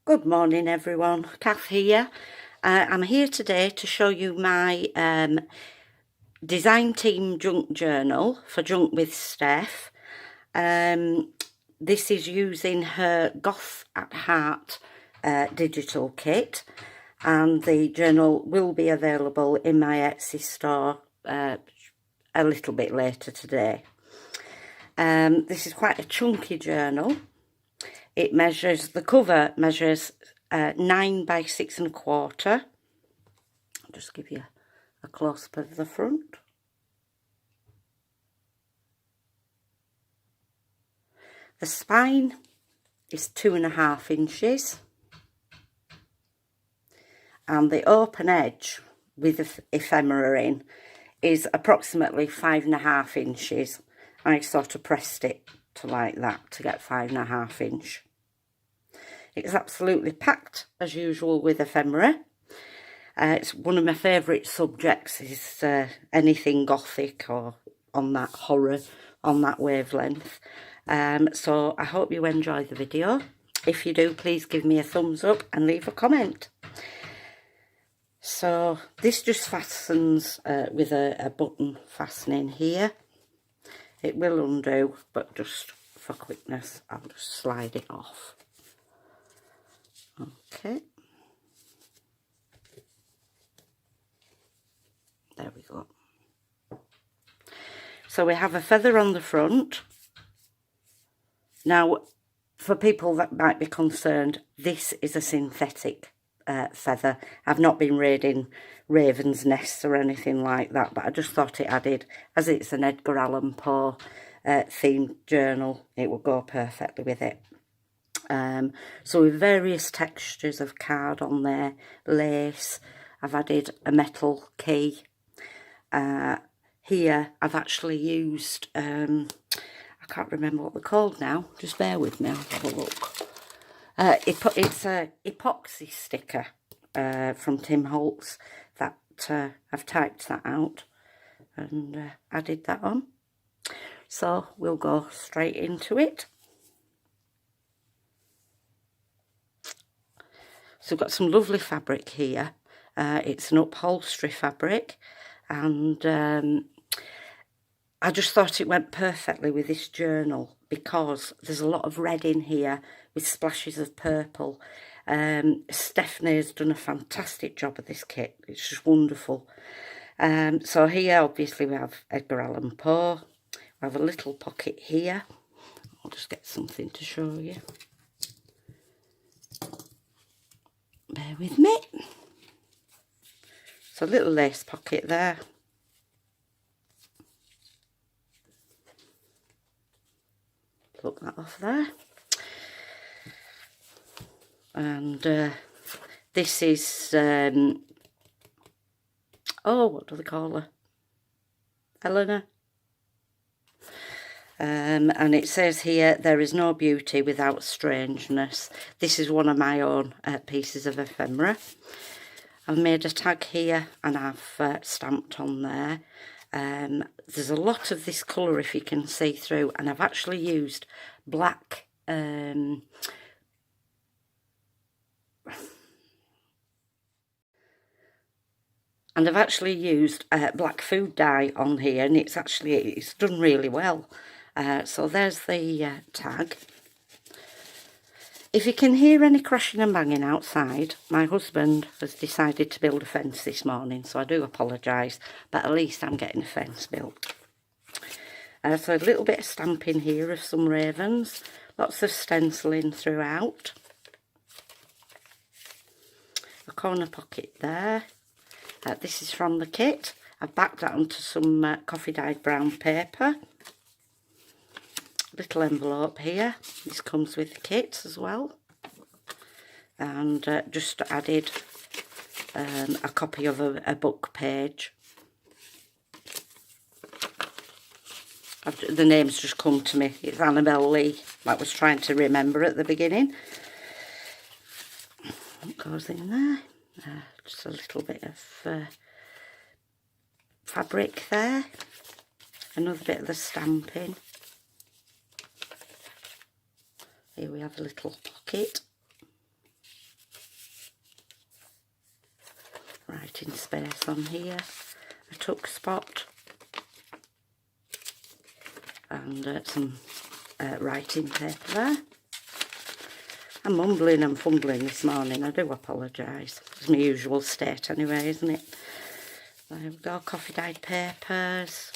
Good morning everyone, Kath here. I'm here today to show you my design team junk journal for Junk with Steph. This is using her Goth at Heart digital kit, and the journal will be available in my Etsy store a little bit later today. This is quite a chunky journal. It measures, the cover measures 9 by 6¼ I'll just give you a close-up of the front. The spine is 2½ inches. And the open edge with the ephemera in is approximately 5½ inches. I sort of pressed it to like that to get 5½ inch. It's absolutely packed as usual with ephemera. It's one of my favourite subjects is anything Gothic or on that horror, on that wavelength. So I hope you enjoy the video. If you do, please give me a thumbs up and leave a comment. So this just fastens with a button fastening here. It will undo, but just for quickness I'll just slide it off. Okay, there we go. So we have a feather on the front. Now, for people that might be concerned, this is a synthetic feather. I've not been raiding ravens' nests or anything like that, but I just thought it added, as it's an Edgar Allen Poe themed journal, it will go perfectly with it. So with various textures of card on there, lace, I've added a metal key. Here I've actually used, I can't remember what they're called now, just bear with me, I'll have a look. It's a epoxy sticker from Tim Holtz that I've typed that out and added that on. So we'll go straight into it. So we've got some lovely fabric here. It's an upholstery fabric, and I just thought it went perfectly with this journal because there's a lot of red in here with splashes of purple. Stephanie's done a fantastic job of this kit. It's just wonderful. So here obviously we have Edgar Allan Poe. We have a little pocket here. I'll just get something to show you. Bear with me. So a little lace pocket there. Look that off there. And this is, oh, what do they call her? Eleanor. And it says here, there is no beauty without strangeness. This is one of my own pieces of ephemera. I've made a tag here and I've stamped on there. There's a lot of this colour if you can see through, and I've actually used black and I've actually used black food dye on here, and it's done really well. So there's the tag. If you can hear any crashing and banging outside, my husband has decided to build a fence this morning, so I do apologise, but at least I'm getting a fence built. So a little bit of stamping here of some ravens, lots of stenciling throughout. A corner pocket there. This is from the kit. I've backed that onto some coffee dyed brown paper. Little envelope here. This comes with the kit as well. And just added a copy of a book page. The name's just come to me. It's Annabelle Lee, I was trying to remember at the beginning. What goes in there? Just a little bit of fabric there. Another bit of the stamping. Here we have a little pocket. writing space on here, a tuck spot, and some writing paper there. I'm mumbling and fumbling this morning, I do apologise. It's my usual state anyway, isn't it? There we go, coffee dyed papers.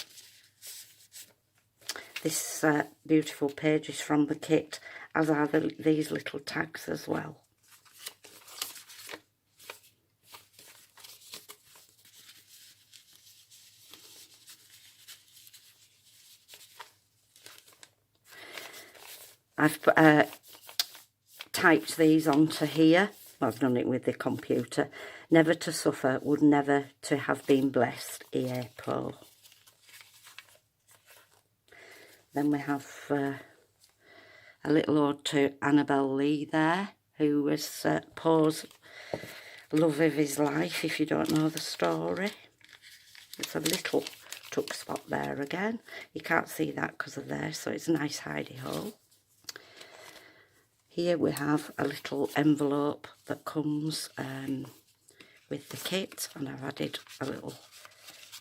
This beautiful page is from the kit, as are these little tags as well. I've typed these onto here. Well, I've done it with the computer. Never to suffer, would never to have been blessed, E.A. Poe. Then we have a little ode to Annabel Lee there, who was Poe's love of his life, if you don't know the story. It's a little tuck spot there again. You can't see that because of there, so it's a nice hidey hole. Here we have a little envelope that comes with the kit, and I've added a little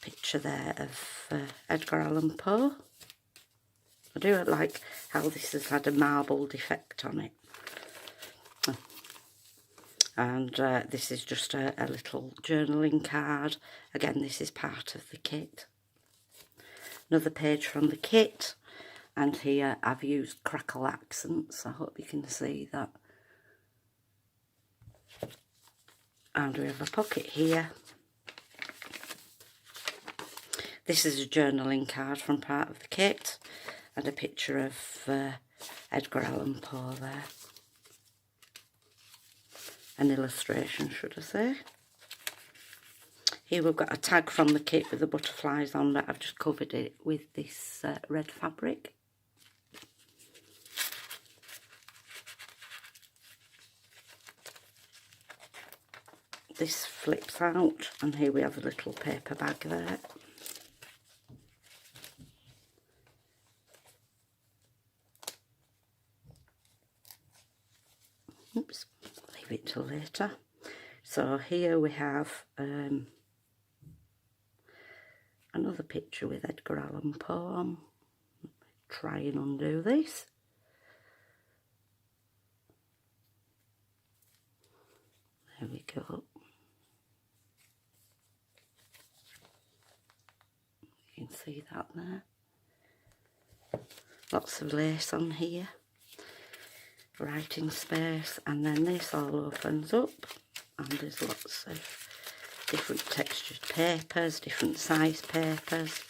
picture there of Edgar Allen Poe. I do like how this has had a marbled effect on it. And this is just a little journaling card. Again, this is part of the kit. Another page from the kit. And here I've used crackle accents. I hope you can see that. And we have a pocket here. This is a journaling card from part of the kit. And a picture of Edgar Allan Poe there. An illustration, should I say. Here we've got a tag from the kit with the butterflies on that. I've just covered it with this red fabric. This flips out, and here we have a little paper bag there. Oops, leave it till later. So here we have another picture with Edgar Allan Poe. Try and undo this. There we go. You can see that there. Lots of lace on here. Writing space, and then this all opens up, and there's lots of different textured papers, different size papers.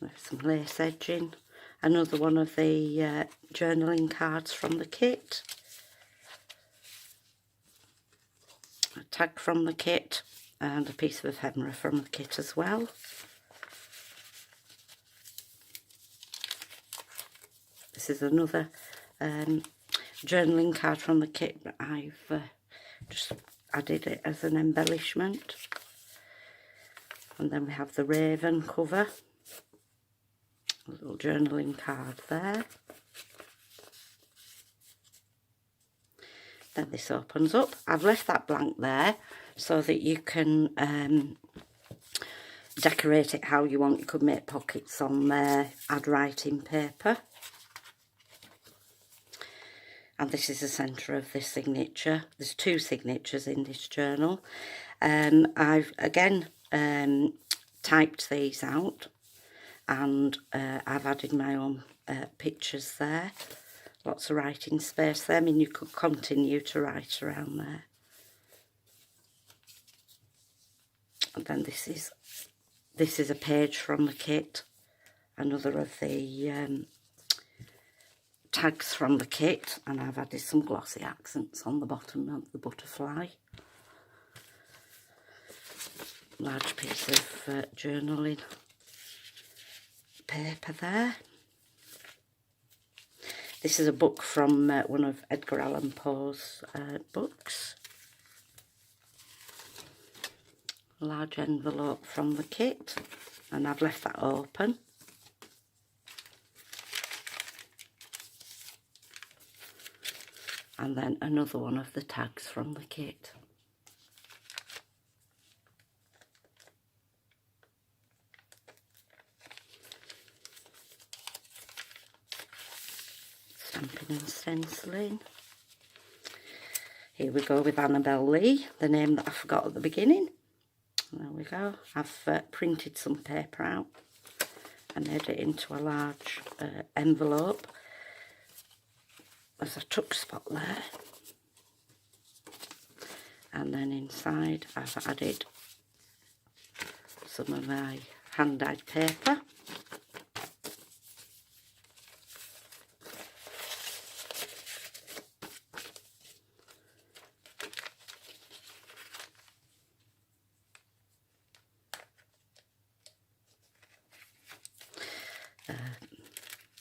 There's some lace edging. Another one of the journaling cards from the kit. A tag from the kit, and a piece of ephemera from the kit as well. This is another journaling card from the kit, but I've just added it as an embellishment. And then we have the raven cover, a little journaling card there. Then this opens up. I've left that blank there so that you can decorate it how you want. You could make pockets on there, add writing paper. And this is the centre of this signature. There's two signatures in this journal. I've again typed these out, and I've added my own pictures there. Lots of writing space there. I mean, you could continue to write around there. And then this is a page from the kit. Another of the tags from the kit, and I've added some glossy accents on the bottom of the butterfly. Large piece of journaling paper there. This is a book from one of Edgar Allan Poe's books. A large envelope from the kit, and I've left that open. And then another one of the tags from the kit. Stamping and stenciling. Here we go with Annabelle Lee, the name that I forgot at the beginning. There we go. I've printed some paper out and made it into a large envelope. There's a tuck spot there. And then inside I've added some of my hand-dyed paper.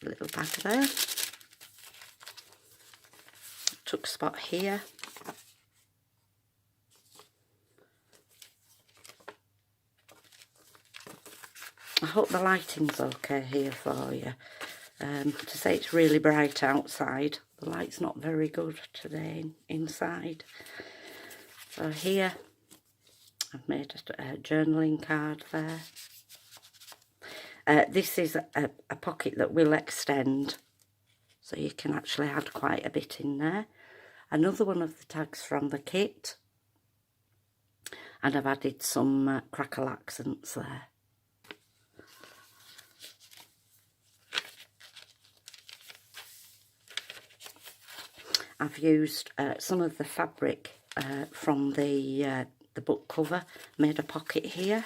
Little bag there. Tuck spot here. I hope the lighting's okay here for you. To say it's really bright outside, the light's not very good today inside. So here I've made a journaling card there. This is a pocket that will extend, so you can actually add quite a bit in there. Another one of the tags from the kit, and I've added some crackle accents there. I've used some of the fabric from the book cover, made a pocket here.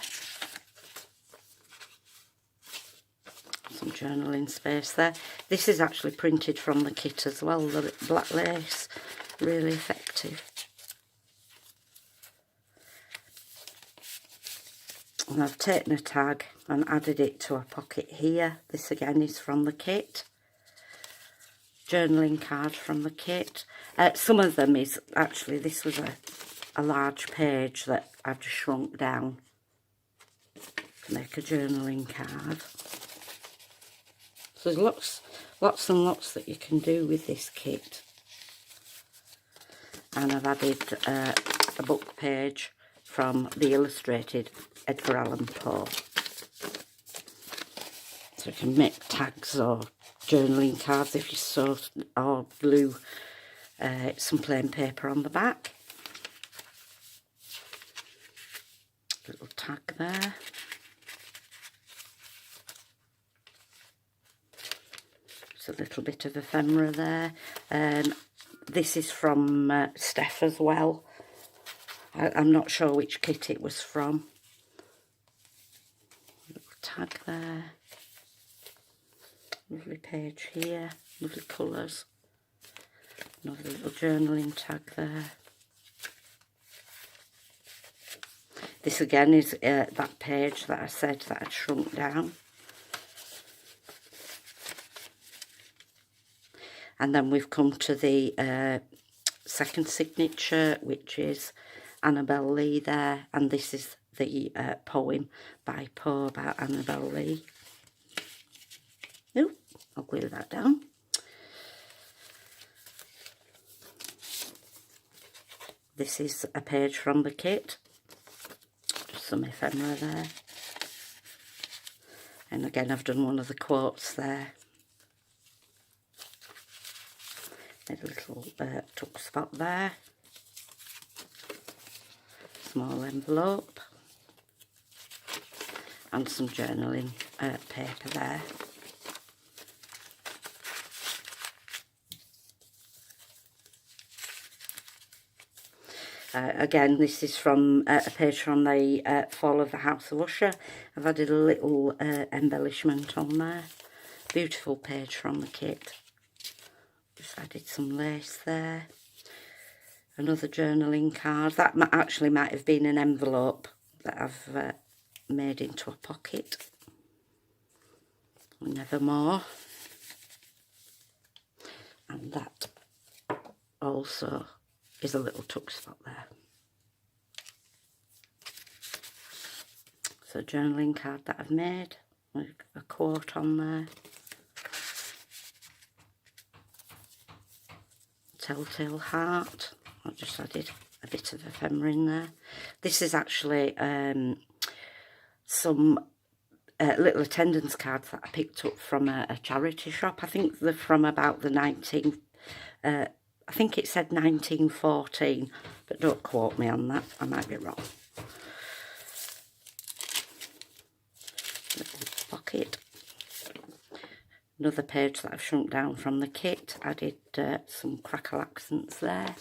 Some journaling space there. This is actually printed from the kit as well, the black lace, really effective. And I've taken a tag and added it to a pocket here. This again is from the kit. Journaling card from the kit. Some of them is actually, this was a large page that I've just shrunk down to make a journaling card. So there's lots and lots that you can do with this kit. And I've added a book page from the illustrated Edgar Allen Poe. So you can make tags or journaling cards if you so, or glue some plain paper on the back. Little tag there. A little bit of ephemera there. This is from Steph as well. I'm not sure which kit it was from. Little tag there. Lovely page here. Lovely colours. Another little journaling tag there. This again is that page that I said that I'd shrunk down. And then we've come to the second signature, which is Annabelle Lee there. And this is the poem by Poe about Annabelle Lee. Oh, I'll glue that down. This is a page from the kit. Just some ephemera there. And again, I've done one of the quotes there. Made a little tuck spot there. Small envelope. And some journaling paper there. Again, this is from a page from the Fall of the House of Usher. I've added a little embellishment on there. Beautiful page from the kit. Just added some lace there. Another journaling card. That actually might have been an envelope that I've made into a pocket. Nevermore. And that also is a little tuck spot there. So journaling card that I've made with a quote on there. Telltale Heart. I just added a bit of ephemera in there. This is actually some little attendance cards that I picked up from a charity shop. I think they're from about the I think it said 1914, but don't quote me on that, I might be wrong. Little pocket. Another page that I've shrunk down from the kit. Added some crackle accents there.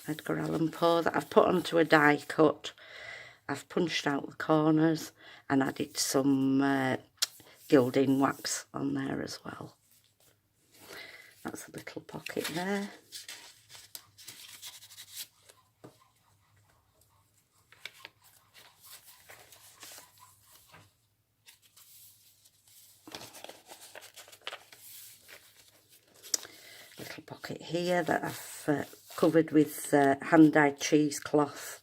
Edgar Allen Poe that I've put onto a die cut. I've punched out the corners and added some gilding wax on there as well. That's a little pocket there. Little pocket here that I've covered with hand-dyed cheesecloth.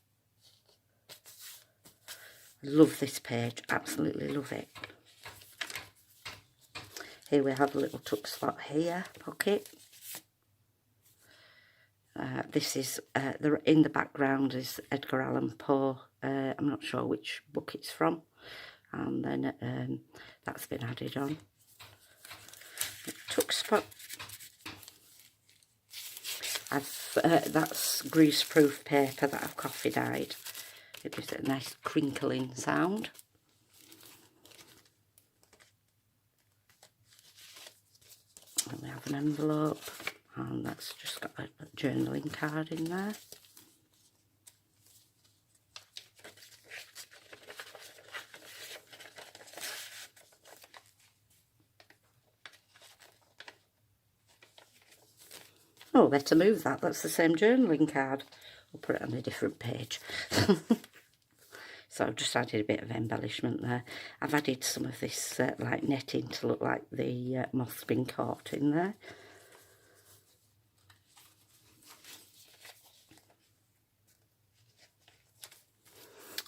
Love this page, absolutely love it. Here we have a little tuck spot here, pocket. This is, in the background is Edgar Allen Poe. I'm not sure which book it's from. And then that's been added on. Tuck spot. That's grease-proof paper that I've coffee dyed. It gives it a nice crinkling sound. And we have an envelope, and that's just got a journaling card in there. Oh, better move that. That's the same journaling card. I'll put it on a different page. So I've just added a bit of embellishment there. I've added some of this like netting to look like the moth's been caught in there.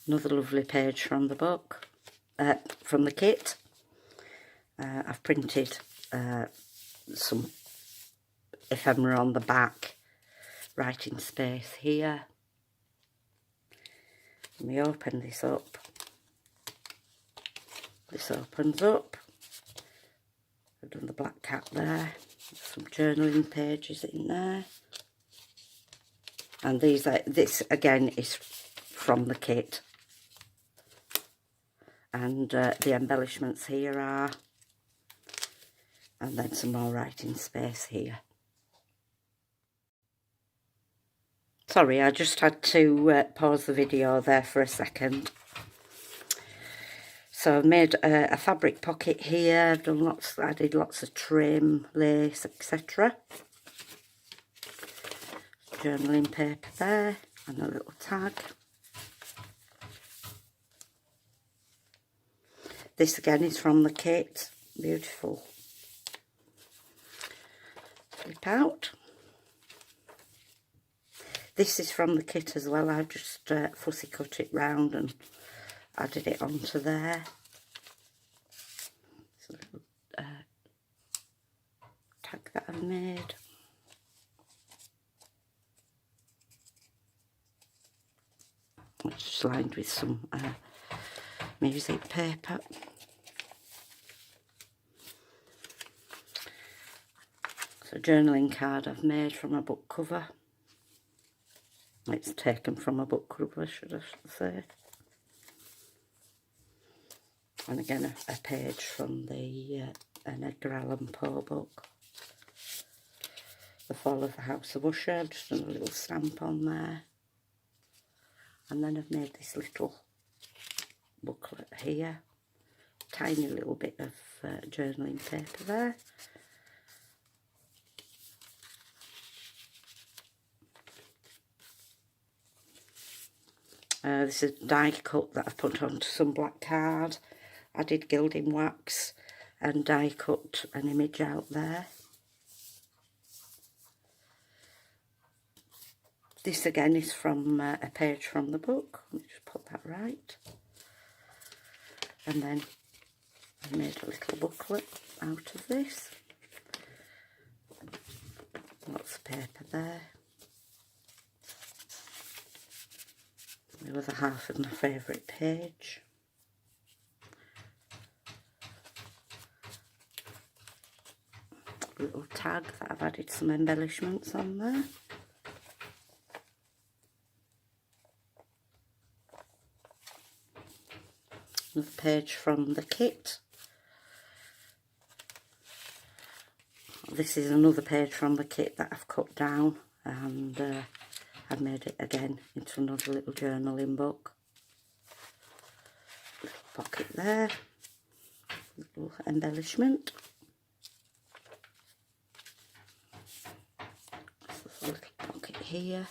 Another lovely page from the book, from the kit. I've printed some ephemera on the back, writing space here. Let me open this up. This opens up. I've done the black cat there. Some journaling pages in there. And these are, this again is from the kit. And the embellishments here are, and then some more writing space here. Sorry, I just had to pause the video there for a second. So I've made a fabric pocket here. I've done added lots of trim, lace, etc. Journaling paper there, and a little tag. This again is from the kit. Beautiful. Flip out. This is from the kit as well. I just fussy cut it round and added it onto there. It's a little tag that I've made. It's just lined with some music paper. So journaling card I've made from a book cover. It's taken from a book cover, should I say. And again, a page from the an Edgar Allen Poe book. The Fall of the House of Usher. I've just done a little stamp on there. And then I've made this little booklet here. Tiny little bit of journaling paper there. This is die cut that I've put onto some black card. Added gilding wax and die cut an image out there. This again is from a page from the book. Let me just put that right. And then I made a little booklet out of this. Lots of paper there. The other half of my favourite page. Little tag that I've added some embellishments on there. Another page from the kit. This is another page from the kit that I've cut down, and I've made it again into another little journaling book. Little pocket there, little embellishment. There's a little pocket here,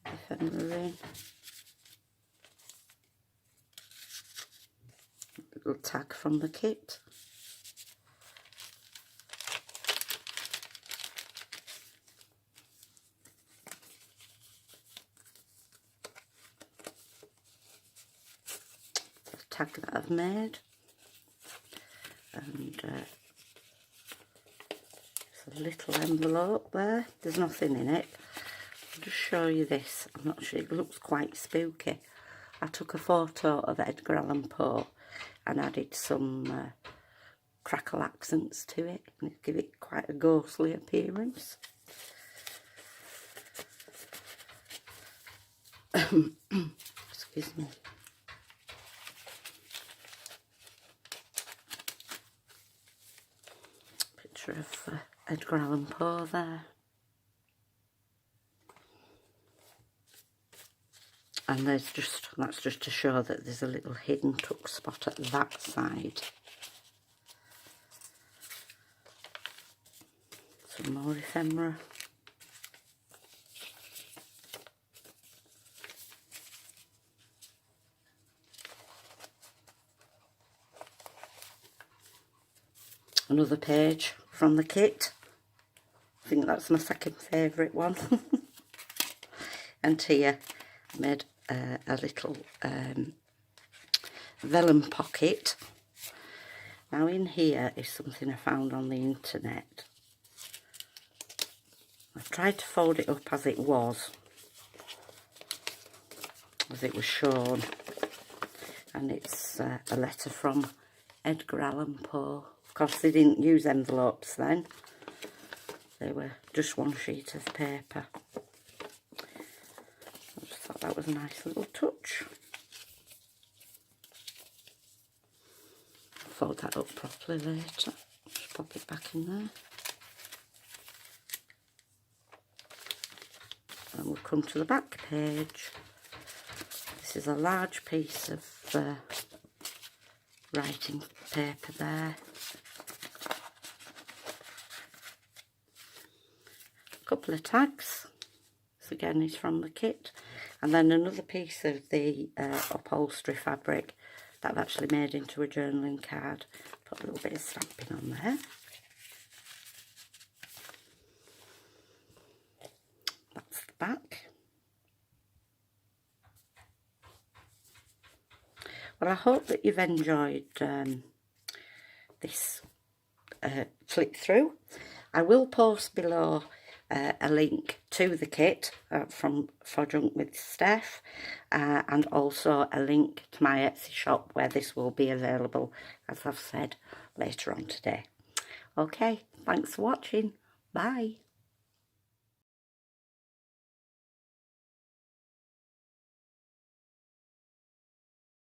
ephemera in. Little tag from the kit. Tag that I've made, and there's a little envelope there. There's nothing in it. I'll just show you this. I'm not sure, it looks quite spooky. I took a photo of Edgar Allen Poe and added some crackle accents to it, and it give it quite a ghostly appearance. Excuse me. Of Edgar Allen Poe there, and that's just to show that there's a little hidden tuck spot at that side. Some more ephemera. Another page from the kit. I think that's my second favourite one. And here I made a little vellum pocket. Now in here is something I found on the internet. I've tried to fold it up as it was shown, and it's a letter from Edgar Allen Poe. Of course, they didn't use envelopes then. They were just one sheet of paper. I just thought that was a nice little touch. Fold that up properly later. Just pop it back in there. And we'll come to the back page. This is a large piece of writing paper there. Couple of tags. This again is from the kit, and then another piece of the upholstery fabric that I've actually made into a journaling card. Put a little bit of stamping on there. That's the back. Well, I hope that you've enjoyed this flip through. I will post below a link to the kit for Junk with Steph, and also a link to my Etsy shop where this will be available, as I've said, later on today. Okay, thanks for watching. Bye.